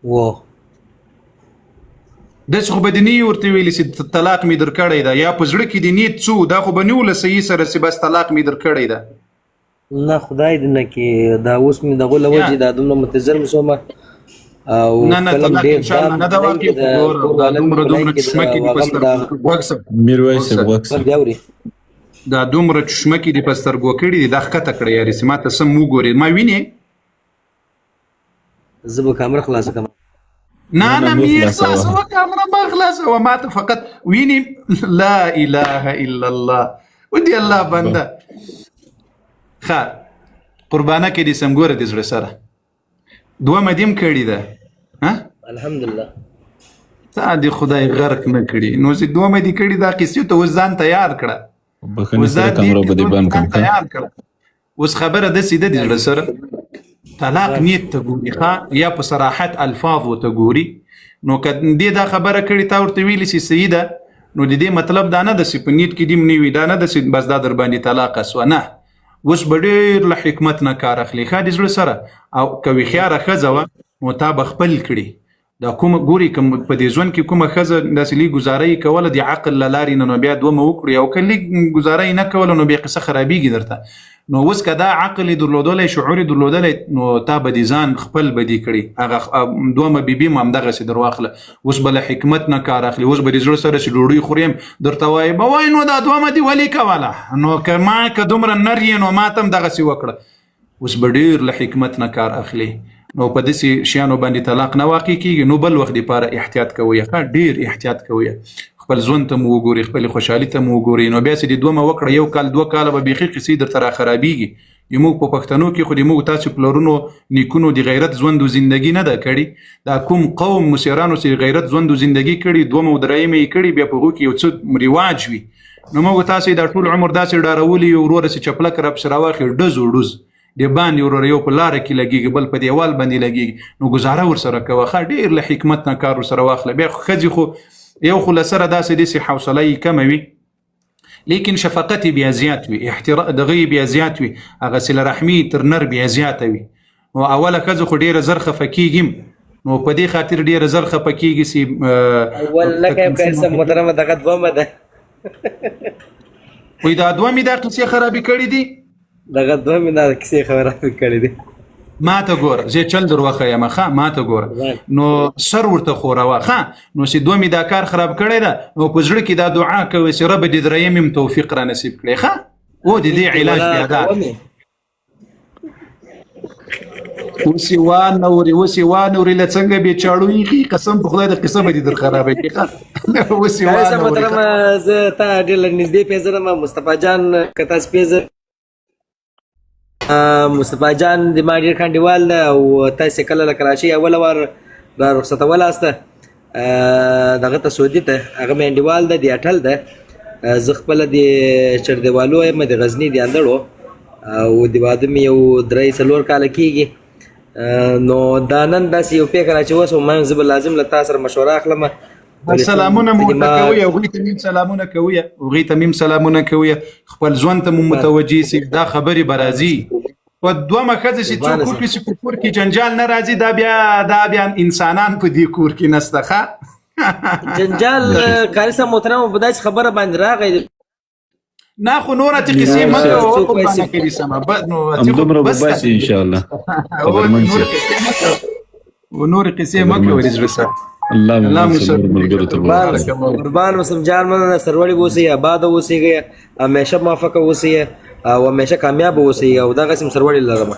و داسې خو به دې نه ورته ویلي چې طلاق مې در کړی ده یا په زړه کې دې نیت څو دا خو به نه وله صحیح سره چې بس طلاق مې در کړی ده. نه خدای دې نه کړي دا اوس مې دغه له وجې دا دومره متظلم شوم او نه طلاق انشاءالله نه ده واقع خو دومره چشمکې دي په سترګو غوږ صاحب میرویس صاحب غوږ صاحب بیا اوري دا دومره چشمکې دي په سترګو کړي دي دا ښکته کړی یارې چې ما ته سم وګورې ما وینې زه به کامره خلاصه کړم. نه مې خلاصوه کامره ما خلاصوه ما ته فقط وینې لا اله الا الله ودې الله بنده ښه قربانه کې دې سم ګوره دې زړه سره دومه دې هم کړې ده الحمدلله تا دې خدای غرق نه کړي نو چې دومه دې کړې دا قصې ته اوس ځان تیار کړه بخښنې سره کامره به دې بند کړم. اوس خبره داسې ده د زړه سره طلاق نیت ته ګوري ښه یا په صراحت الفاظو ته ګوري نو که دې دا خبره کړې تا ورته ویلي چې صحیح ده نو د دې مطلب دا نه ده چې په نیت کې دې هم نه وي دا نه ده چې بس دا در باندې طلاقه سوه نه اوس به ډېر له حکمت نه کار اخلي ښه د زړه سره او که وښیاره ښځه وه نو تا به خپل کړي دا کومه ګوري که په دې ژوند کې کومه ښځه داسې لږ ګزاره یې کوله د عقل له لارې نه نو بیا دومه وکړي او که لږ ګزاره یې نه کوله نو بیا قصه خرابېږي درته نو اوس که دا عقل یې درلودلی شعور یې درلودلی نو تا به دې ځان خپل بدي کړي هغه دومه بیبي هم همدغسې در واخله اوس به له حکمت نه کار اخلي اوس به دې زړه سره چې ډوډۍ خوري هم درته وایي به وایي نو دا دومه دې ولې کوله نو که ما که دومره نر یې نو ما ته هم دغسې وکړه اوس به ډېر له حکمت نه کار اخلي نو په داسې شیانو باندې طلاق نه واقع کېږي نو بل وخت دپاره احتیاط کوئ ډېر احتیاط کوئ خپل ژوند ته مو وګورئ خپلې خوشحالي ته مو وګورئ نو بیا چې دې دومه وکړه یو کال دوه کاله به بیخي قصې درته راخرابېږي زموږ په پښتنو کې خو زموږ تاسو پلرونو نیکونو د غیرت ژوند و زندګي نه ده کړې دا کوم قوم مشرانو چې غیرت ژوند و زندګي کړي دومه و درېیمه یې کړي بیا په هغو کې یو څه رواج وي نو موږ تاسو دا ټول عمر داسې ډارولي یو وروره چې چپلک راپسې راواخلي ډز و ډز د باندې وروره یو په لاره کې لګېږي بل په دیوال باندې لګېږي نو ګزاره ورسره کوه ښه ډېر له حکمت نه کار ورسره واخله بیا ښځې خو یو خو له سره داسې حوصله یې کمه وي لیکن شفقت یې بیا زیات وي دغه یې بیا زیات وي هغه صله رحمي تر نر بیا زیاته وي نو اوله ښځه خو ډېره زر خفه کېږي نو په دې خاطر ډېره زر خفه کېږي چې اول لکه قسم محترمه دغه دومه ده وایي دا دومې دا قصې خرابې کړي دي دغه دومې دا کیسې خرابې کړي دي ما ته ګوره زه چل در وښیم ښه ما ته ګوره نو سر ورته خوروه ښه نو چې دومې دا کار خراب کړی ده نو په زړه کې دا دعا کوي چې رب دې دریم هم توفیق را نصیب کړي ښه او د دې علاج بیا دا اوس یې وانوري له څنګه بې چاړو ایښي قسم په خدای د قصه به دې در خرابه کړي ښه اوس یې وانوري زه تا ډېر لږ نږدې پېژنم مصطفی جان که تاسو پېژنئ مصطفی جان د ما ډېر کنډیوال ده او تاسې کله له کراچۍ اوله وار را رخصتولاسته دغه ته سعودي ته هغه مې انډیوال ده د اټل ده زه خپله د چردیوالو یم د غزني د اندړو او د واده مې یو 3-4 کاله کېږي نو دا نن داسې یو فکر را چې اوس ما زه به لازم له تا سره مشوره اخلم سلامونه مو ورته کوئ هغوی ته میم سلامونه کوئ هغوی ته میم سلامونه کوئ خپل ژوند ته مو متوجه سي دا خبرې به راځي په دومه ښځه چې څوک وکړي چې په کور کې جنجال نه راځي دا بیا انسانان په دې کور کې نسته ښه جنجال قاري صاحب محترم په داسې خبره باندې راغی نه خو نوره ته قصې مه کوه قربانه کړي سمه همدومره به بس انشاءالله خبرمند شي ونورې قصې مه کوه د زړه سره الله ملګرو ته قربان وسم جان مننه سرلوړي اوسئ آباد اوسئ همیشه موفق اوسئ او همیشه کامیاب اوسئ او دغه سم سرلوړي لرم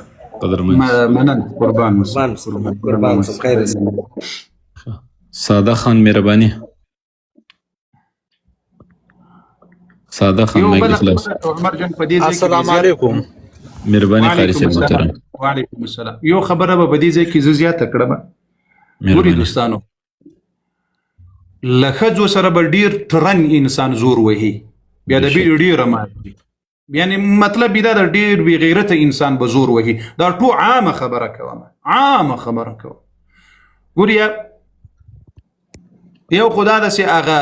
مننه قربان وسم خیر ساده خان مهرباني ساده خان مې خلاص السلام علیکم مهرباني قاری صاحب محترم وعلیکم السلام یو خبره به بدی ځای کې زیاته کړم ګوري دوستانو له ښځو سره به ډېر ترنګ انسان زور وهي بیا د ډېره ماتي یعنی مطلب دا د ډېر بې غیرته انسان به زور وهي دا ټول عامه خبره کوم ګوري یو خدا داسې هغه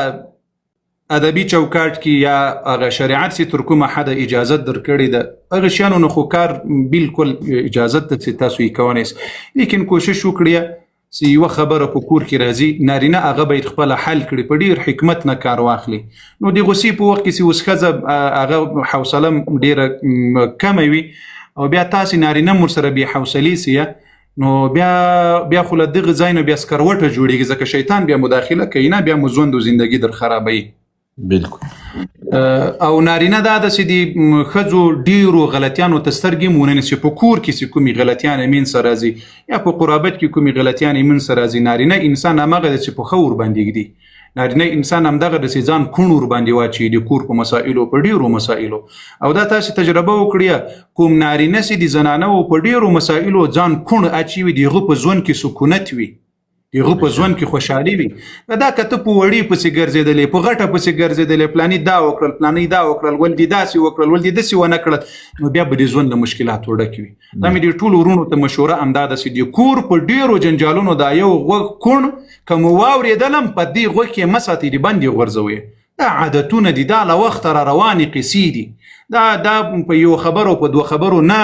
ادبي چوکاټ کې یا هغه شریعت چې تر کومه حده اجازت درکړې ده هغه شیانو نه خو کار بالکل اجازت ته چې تاسو یې کولی لیکن کوشش وکړئ چې یوه خبره په کور کې راځي نارینه هغه باید خپله حل کړي په ډېر حکمت نه کار واخلي نو د غوسې په وخت کې چې اوس ښځه هغه حوصله ډېره کمه وي او بیا تاسې نارینه هم ورسره بې حوصلې سي نو بیا خو له دغه ځای نه بیا سکروټه جوړېږي ځکه شیطان بیا مداخله کوي نه بیا مو ژوند و زندګي در خرابوي بالکل او نارینه دا ده چې د ښځو ډېرو غلطیانو ته سترګې هم ونه نیسي په کور کې چې کومې غلطیانې منځته راځي یا په قرابت کې کومې غلطیانې منځته راځي نارینه انسان همغه ده چې په ښه ورباندې ږدي نارینه انسان همدغه ده چې ځان کوڼ ورباندې واچوي د کور په مسایلو په ډېرو مسایلو او دا تاسې تجربه وکړئ کوم نارینه چې د زنانو په ډېرو مسایلو ځان کوڼ اچوي د هغه په ژوند کې سکونت وي دغه په ژوند کې خوشحالي وي دا که ته په وړي پسې ګرځېدلې په غټه پسې ګرځېدلې پلاني دا وکړل پلاني دا وکړل ول دې داسې وکړل ول دې داسې ونه کړل نو بیا به د ژوند له مشکلاتو ډک وي دا مې د ټولو وروڼو ته مشوره همدا ده چې د کور په ډېرو جنجالونو دا یو غوږ کوڼ که مو واورېدلم په دې غوږ کې مه ساتئ د بند یې غورځوئ دا عادتونه دي دا له وخته را روانې قصې دي دا په یو خبرو په دوه خبرو نه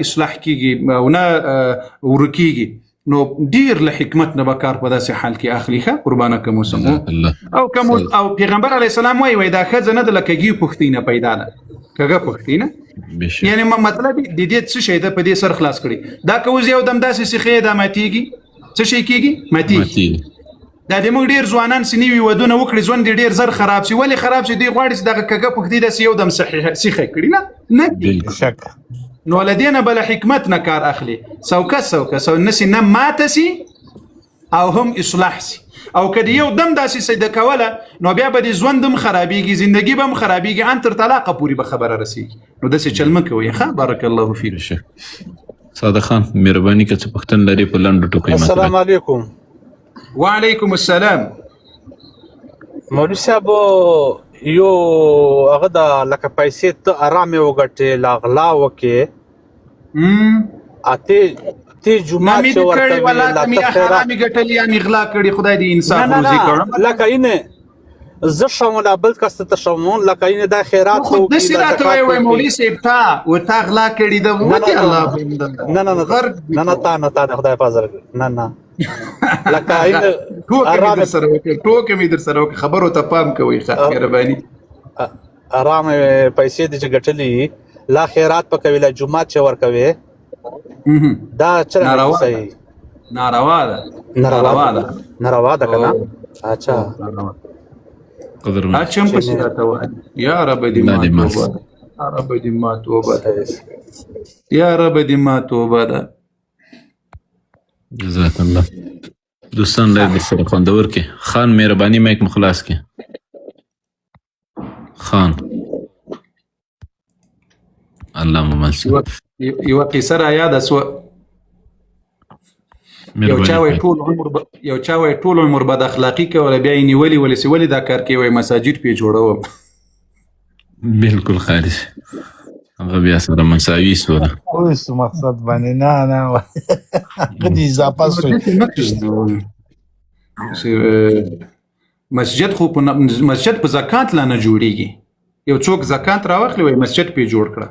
اصلاح کیږي او نه ورکیږي نو ډیر له حکمت نه به کار په داسې حال کې اخلي ښه قربانه که موسم او پیغمبر علیه السلام وایي دا ښځه نه ده له کږي پوښتنه پیدا ده کږه پوښتنه یعنی مطلب د دې څه شی ده په دې سر خلاص کړي دا که اوس یو دم داسې سیخې دا ماتېږي څه شی کېږي ماتېږي دا د موږ ډېر ځوانان چې نوي ودونه وکړي ژوند دې ډېر زر خراب شي ولې خراب شي دوی غواړي چې دغه کږه پوښتنې داسې یو دم سیخه کړي نه شک نو لدينا بلا حکمت نه کار اخلي سوکه سو نسی نه ماته سي او هم اصلاح سي او کدی یو دم داسې سید کوله نو بیا به د ژوندم خرابېږي زندگی به هم خرابېږي ان تر طلاق پوری به خبره رسیږي نو داسې چل مه کوئ ښه بارک الله فیک صادق خان مهرباني که څه پوښتنه لري په لنډو ټکو السلام علیکم وعلیکم السلام مولوي صاحب یو هغه د لکه پیسې ته آرامه وګټې لا غلا وکې ته جمعه چې ورته ولا ته می حرامي ګټلې یا غلا کړې خدای دې انصاف روزي کړم لکه اینه زه شمول بل کسته ته شمول لکه اینه د خیرات خو د سیرات وای مولوي صاحب تا غلا کړې د وته الله نه تا خدای فضل نه لکه اینه ټوکې مې در سره خبرو ته پام کوئ ښه مهرباني آرامه پیسې دې چې ګټلې لا خیرات په کوي لا جمعه چې ور کوي دا چرته صحیح ناروا ده کنه اچھا قدر ما اچھا په سیرته یا رب دې ما توبه ده جزاک الله دوستان له سره خوندور کې خان مهرباني مایک مخلاص کې خان الله ممنون یو قصه را یاد سو یو چا وای ټول عمر بد اخلاقی کوي بیا یې نیولي ولې دا کار کوي مساجد په جوړو بالکل خالص هغه بیا سره مساوي سوره اوس مقصد باندې نه غدي اضافه مسجد خو مسجد په زکات لا نه جوړیږي یو څوک زکات راوخلی وای مسجد په جوړ کړه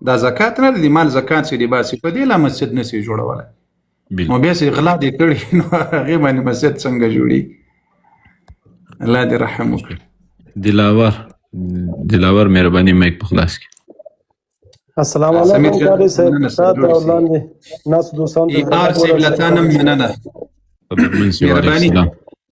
دا زکات نه دی مال زکات سي دی باسي په دې لا مسجد نه سي جوړولای نو بیا سي غلا دي کړی نو هغه باندې مسجد څنګه جوړي الله دې رحم وکړي دلاور مهرباني مایک په خلاص کې السلام علیکم قاری صاحب تاسو وړاندې ناس دوستان ته صاحب لتانم مننه مهرباني